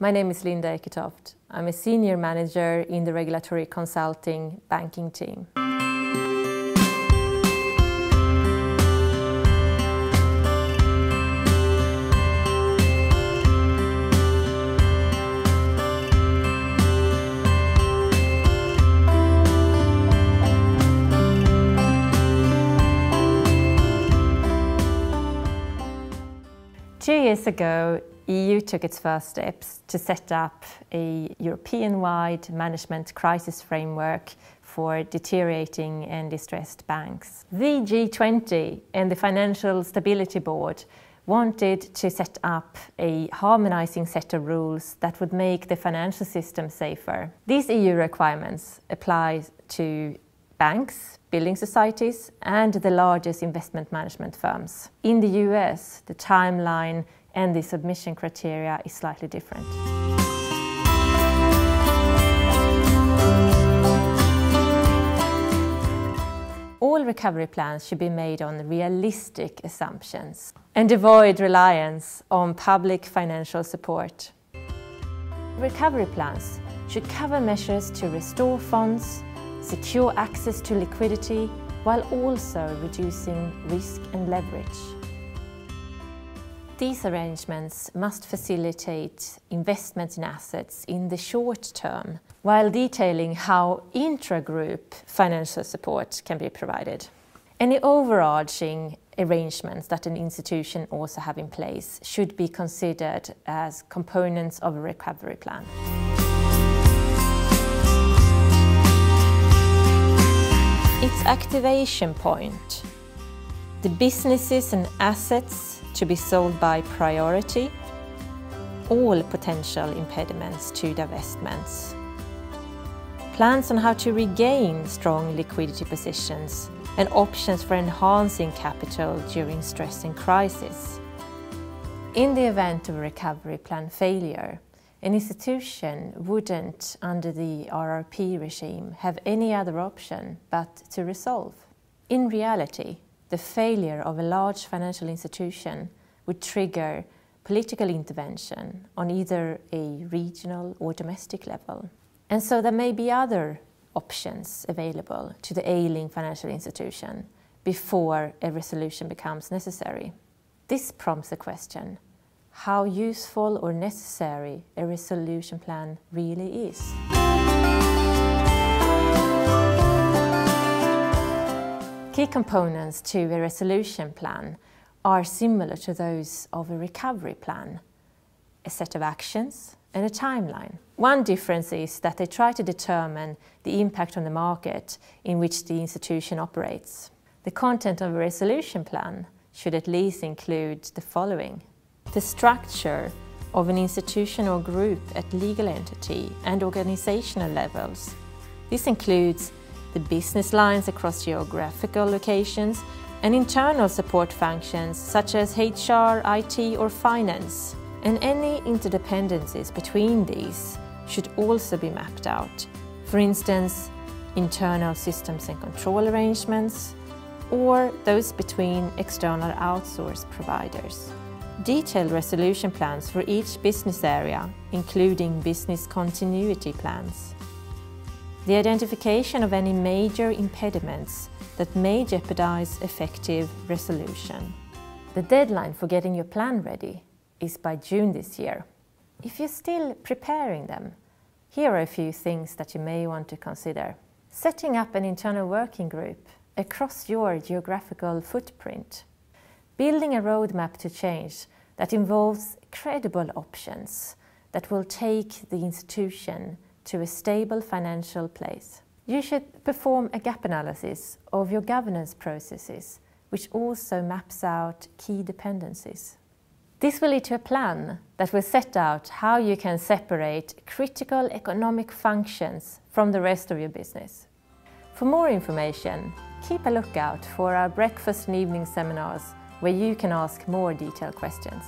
My name is Linda Eketoft. I'm a senior manager in the regulatory consulting banking team. 2 years ago, EU took its first steps to set up a European-wide management crisis framework for deteriorating and distressed banks. The G20 and the Financial Stability Board wanted to set up a harmonizing set of rules that would make the financial system safer. These EU requirements apply to banks, building societies, and the largest investment management firms. In the US, the timeline and the submission criteria is slightly different. All recovery plans should be made on realistic assumptions and avoid reliance on public financial support. Recovery plans should cover measures to restore funds, secure access to liquidity, while also reducing risk and leverage. These arrangements must facilitate investments in assets in the short term, while detailing how intra-group financial support can be provided. Any overarching arrangements that an institution also have in place should be considered as components of a recovery plan. Its activation point. The businesses and assets to be sold by priority. All potential impediments to divestments. Plans on how to regain strong liquidity positions and options for enhancing capital during stress and crisis. In the event of a recovery plan failure, an institution wouldn't, under the RRP regime, have any other option but to resolve. In reality, the failure of a large financial institution would trigger political intervention on either a regional or domestic level. And so there may be other options available to the ailing financial institution before a resolution becomes necessary. This prompts the question: how useful or necessary a resolution plan really is. Key components to a resolution plan are similar to those of a recovery plan: a set of actions and a timeline. One difference is that they try to determine the impact on the market in which the institution operates. The content of a resolution plan should at least include the following: the structure of an institution or group at legal entity and organizational levels. This includes the business lines across geographical locations and internal support functions such as HR, IT or finance. And any interdependencies between these should also be mapped out. For instance, internal systems and control arrangements, or those between external outsourced providers. Detailed resolution plans for each business area, including business continuity plans. The identification of any major impediments that may jeopardize effective resolution. The deadline for getting your plan ready is by June this year. If you're still preparing them, here are a few things that you may want to consider. Setting up an internal working group across your geographical footprint. Building a roadmap to change that involves credible options that will take the institution to a stable financial place. You should perform a gap analysis of your governance processes, which also maps out key dependencies. This will lead to a plan that will set out how you can separate critical economic functions from the rest of your business. For more information, keep a lookout for our breakfast and evening seminars where you can ask more detailed questions.